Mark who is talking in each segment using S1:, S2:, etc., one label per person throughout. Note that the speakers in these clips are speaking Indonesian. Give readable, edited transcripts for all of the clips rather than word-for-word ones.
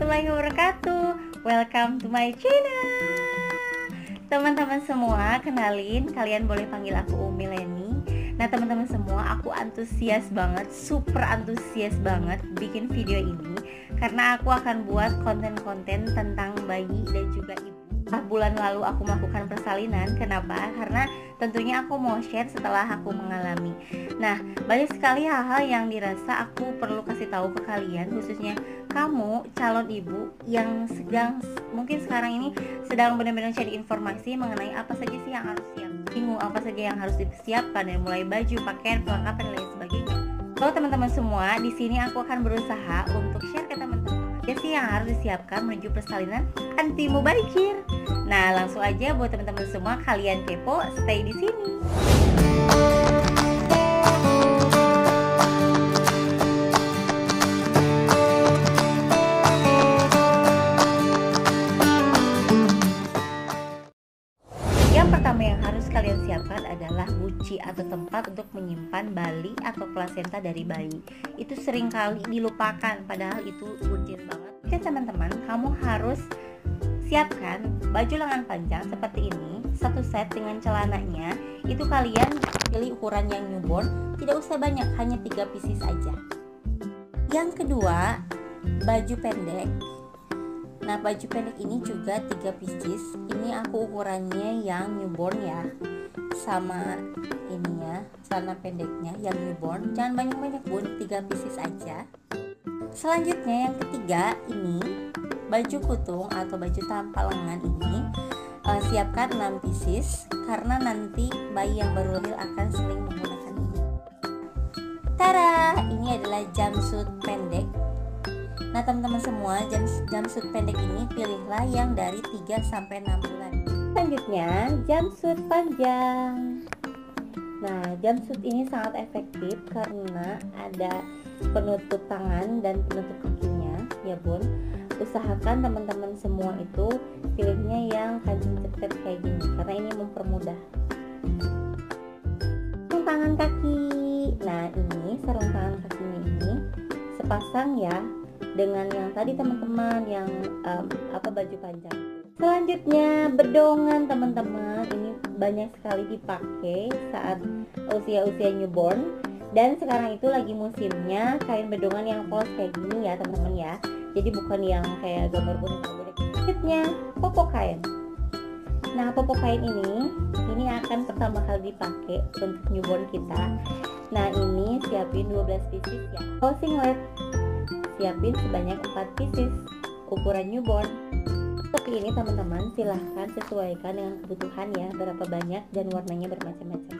S1: warahmatullahi wabarakatuh. Welcome to my channel. Teman-teman semua, kenalin, kalian boleh panggil aku Umi Leni. Nah teman-teman semua, aku antusias banget, super antusias banget bikin video ini karena aku akan buat konten-konten tentang bayi dan juga ibu. Bulan lalu aku melakukan persalinan. Kenapa? Karena tentunya aku mau share setelah aku mengalami. Nah, banyak sekali hal-hal yang dirasa aku perlu kasih tahu ke kalian, khususnya kamu calon ibu yang mungkin sekarang ini sedang benar-benar cari informasi mengenai apa saja sih yang harus siap, bingung apa saja yang harus disiapkan, dari mulai baju, pakaian, perlengkapan dan lain sebagainya. Kalau teman-teman semua, di sini aku akan berusaha untuk share ke teman-teman apa sih yang harus disiapkan menuju persalinan anti mubazir. Nah, langsung aja buat teman-teman semua, kalian kepo, stay di sini. Yang pertama yang harus kalian siapkan adalah guci atau tempat untuk menyimpan bali atau plasenta dari bayi. Itu seringkali dilupakan, padahal itu urgent banget. Oke teman-teman, kamu harus siapkan baju lengan panjang seperti ini, satu set dengan celananya. Itu kalian pilih ukuran yang newborn, tidak usah banyak, hanya 3 pieces aja. Yang kedua, baju pendek. Nah, baju pendek ini juga 3 pieces. Ini aku ukurannya yang newborn ya, sama ini ya, celana pendeknya yang newborn. Jangan banyak-banyak bun, 3 pieces aja. Selanjutnya yang ketiga, ini baju kutung atau baju tanpa lengan ini. Siapkan 6 pieces karena nanti bayi yang baru lahir akan sering menggunakan ini. Tara, ini adalah jumpsuit pendek. Nah teman-teman semua, jumpsuit pendek ini pilihlah yang dari 3-6 bulan. Selanjutnya jumpsuit panjang. Nah jumpsuit ini sangat efektif karena ada penutup tangan dan penutup kakinya ya bun. Usahakan teman-teman semua itu pilihnya yang kancing cepet kayak gini karena ini mempermudah. Sarung tangan kaki. Nah ini sarung tangan kakinya ini sepasang ya, dengan yang tadi teman-teman yang baju panjang. Selanjutnya bedongan teman-teman, ini banyak sekali dipakai saat usia-usia newborn, dan sekarang itu lagi musimnya kain bedongan yang polos kayak gini ya teman-teman ya. Jadi bukan yang kayak gambar boneka-boneka. Selanjutnya popok kain. Nah popok kain ini akan pertama kali dipakai untuk newborn kita. Nah ini siapin 12 pieces ya. Kalau singlet siapin sebanyak 4 pieces ukuran newborn. Tapi ini teman-teman silahkan sesuaikan dengan kebutuhan ya, berapa banyak dan warnanya bermacam-macam.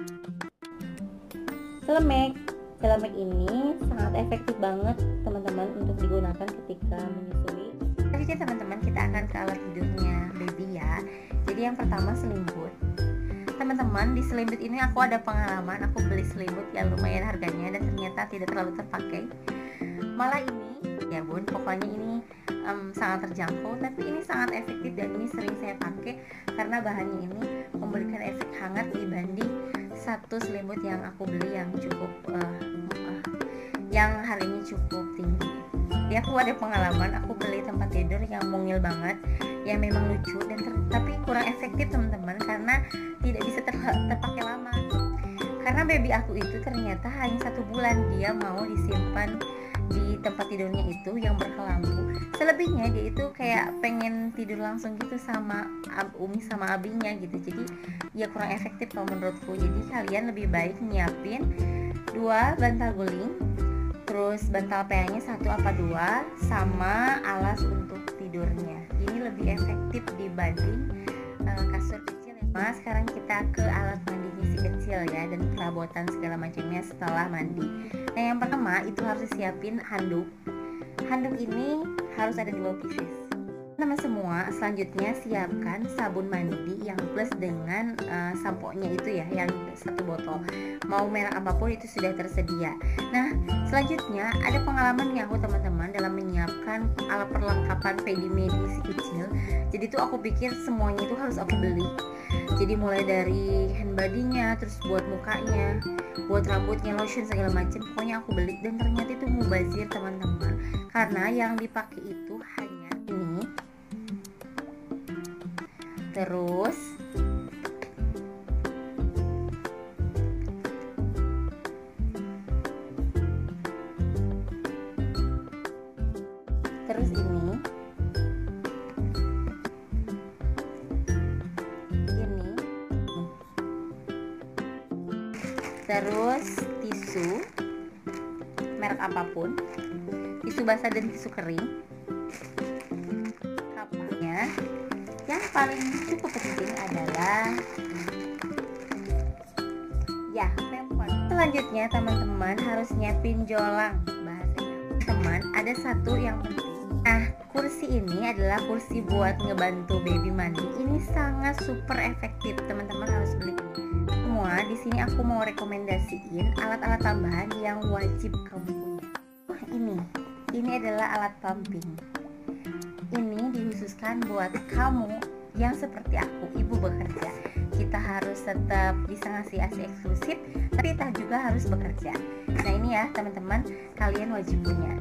S1: Celemek ini sangat efektif banget teman-teman untuk digunakan ketika menyusui. Selanjutnya teman-teman kita akan ke alat tidurnya baby ya. Jadi yang pertama selimut. Teman-teman, di selimut ini aku ada pengalaman, aku beli selimut yang lumayan harganya dan ternyata tidak terlalu terpakai. Malah ini ya bun, pokoknya ini sangat terjangkau, tapi ini sangat efektif dan ini sering saya pakai karena bahannya ini memberikan efek hangat dibanding satu selimut yang aku beli yang cukup yang harganya cukup tinggi. Ya aku ada pengalaman, aku beli tempat tidur yang mungil banget, yang memang lucu dan tapi kurang efektif teman-teman karena tidak bisa terpakai lama. Karena baby aku itu ternyata hanya 1 bulan dia mau disimpan di tempat tidurnya itu yang berkelambu. Selebihnya dia itu kayak pengen tidur langsung gitu sama Umi sama abinya gitu. Jadi ya kurang efektif kalau menurutku. Jadi kalian lebih baik nyiapin 2 bantal guling, terus bantal PA-nya 1 apa 2, sama alas untuk tidurnya. Ini lebih efektif dibanding kasur kecil ya. Nah sekarang kita ke alat mandinya si kecil ya, dan perabotan segala macamnya setelah mandi. Nah yang pertama itu harus disiapin handuk. Handuk ini harus ada 2 pieces. Teman semua, selanjutnya siapkan sabun mandi yang plus dengan sampo-nya itu ya, yang 1 botol. Mau merek apapun itu sudah tersedia. Nah selanjutnya ada pengalaman yang aku teman-teman dalam menyiapkan alat perlengkapan pedi medi si kecil. Jadi tuh aku pikir semuanya itu harus aku beli. Jadi mulai dari hand body-nya, terus buat mukanya, buat rambutnya, lotion segala macam, pokoknya aku beli dan ternyata itu mubazir teman-teman. karena yang dipakai itu hanya ini. Terus ini terus tisu merek apapun, tisu basah dan tisu kering, kapaknya. Yang paling cukup penting adalah ya pempek. Selanjutnya teman-teman harus nyiapin jolang. Bahasanya teman ada satu yang penting. Nah, kursi ini adalah kursi buat ngebantu baby mandi. Ini sangat super efektif, teman-teman harus beli ini. Semua di sini aku mau rekomendasiin alat-alat tambahan yang wajib kamu punya. Ini adalah alat pumping. Ini dikhususkan buat kamu yang seperti aku, ibu bekerja. Kita harus tetap bisa ngasih ASI eksklusif, tapi kita juga harus bekerja. Nah ini ya teman-teman, kalian wajib punya.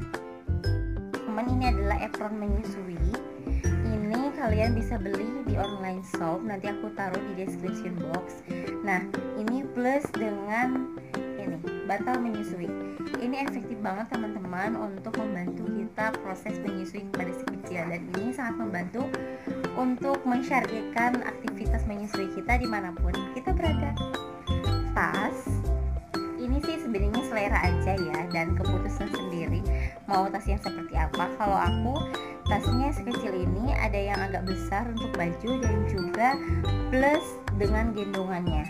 S1: Ini adalah apron menyusui. Ini kalian bisa beli di online shop, nanti aku taruh di description box. Nah ini plus dengan ini bantal menyusui. Ini efektif banget teman-teman untuk membantu kita proses menyusui pada si kecil, dan ini sangat membantu untuk mensyariatkan aktivitas menyusui kita dimanapun kita berada. Tas ini sih sebenarnya selera aja ya, dan keputusan sendiri mau tas yang seperti apa. Kalau aku tasnya sekecil ini, ada yang agak besar untuk baju dan juga plus dengan gendongannya.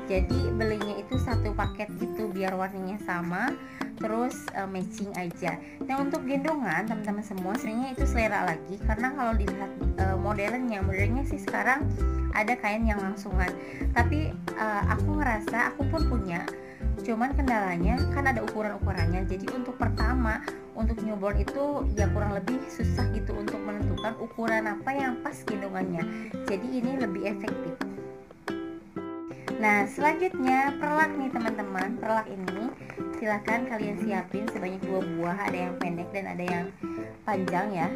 S1: Jadi belinya itu satu paket gitu biar warnanya sama, terus matching aja. Nah untuk gendongan teman-teman semua sebenarnya itu selera lagi, karena kalau dilihat modelnya sih sekarang ada kain yang langsungan. Tapi aku ngerasa aku pun punya, cuman kendalanya kan ada ukuran-ukurannya. Jadi untuk pertama, untuk newborn itu ya kurang lebih susah gitu untuk menentukan ukuran apa yang pas gendongannya. Jadi ini lebih efektif. Nah selanjutnya perlak nih teman-teman. Perlak ini silahkan kalian siapin sebanyak 2 buah, ada yang pendek dan ada yang panjang ya.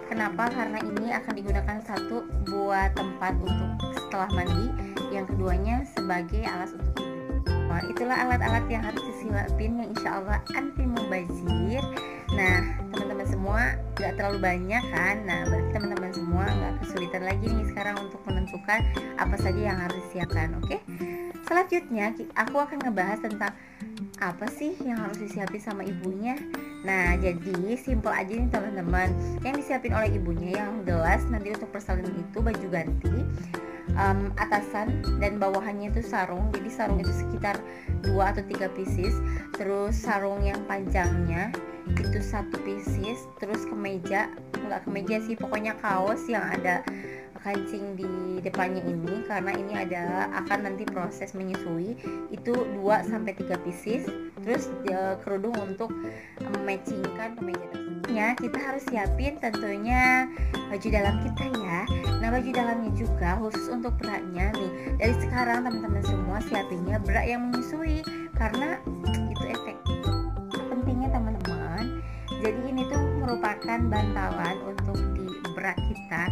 S1: Kenapa? Karena ini akan digunakan satu buat tempat untuk setelah mandi, yang keduanya sebagai alas untuk tidur. Nah, itulah alat-alat yang harus disiapin yang insya Allah anti mubazir. Nah teman-teman semua gak terlalu banyak kan. Nah berarti teman-teman semua gak kesulitan lagi nih sekarang untuk menentukan apa saja yang harus disiapkan. Oke? Selanjutnya aku akan ngebahas tentang apa sih yang harus disiapin sama ibunya. Nah jadi simple aja nih teman-teman. Yang disiapin oleh ibunya yang jelas nanti untuk persalinan itu baju ganti, atasan dan bawahannya itu sarung. Jadi sarung itu sekitar 2 atau 3 pieces. Terus sarung yang panjangnya itu 1 pieces. Terus enggak kemeja sih, pokoknya kaos yang ada kancing di depannya ini, karena ini ada akan nanti proses menyusui, itu 2-3 pieces. Terus kerudung untuk mematchingkan kemeja tersebut. Ya, kita harus siapin tentunya baju dalam kita ya. Nah baju dalamnya juga khusus untuk beraknya nih, dari sekarang teman-teman semua siapinnya berak yang menyusui, karena itu efektif. Pentingnya teman-teman, jadi ini tuh merupakan bantalan untuk di berak kita,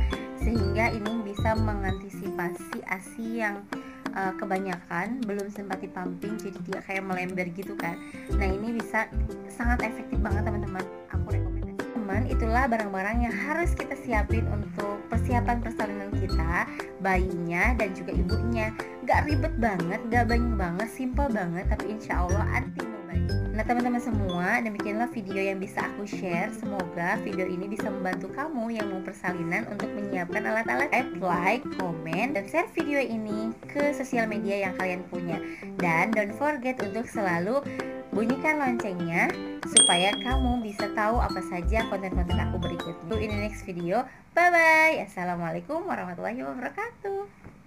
S1: sehingga ini bisa mengantisipasi ASI yang kebanyakan belum sempat dipumping, jadi dia kayak melember gitu kan. Nah ini bisa sangat efektif banget teman-teman, aku rekomendasi. Teman, itulah barang-barang yang harus kita siapin untuk persiapan persalinan kita, bayinya dan juga ibunya. Gak ribet banget, gak banyak banget, simple banget, tapi insya Allah anti mubazir. Nah teman-teman semua, demikianlah video yang bisa aku share. Semoga video ini bisa membantu kamu yang mau persalinan untuk menyiapkan alat-alat. Like, komen, dan share video ini ke sosial media yang kalian punya. Dan don't forget untuk selalu bunyikan loncengnya supaya kamu bisa tahu apa saja konten-konten aku berikutnya. In the next video, bye bye. Assalamualaikum warahmatullahi wabarakatuh.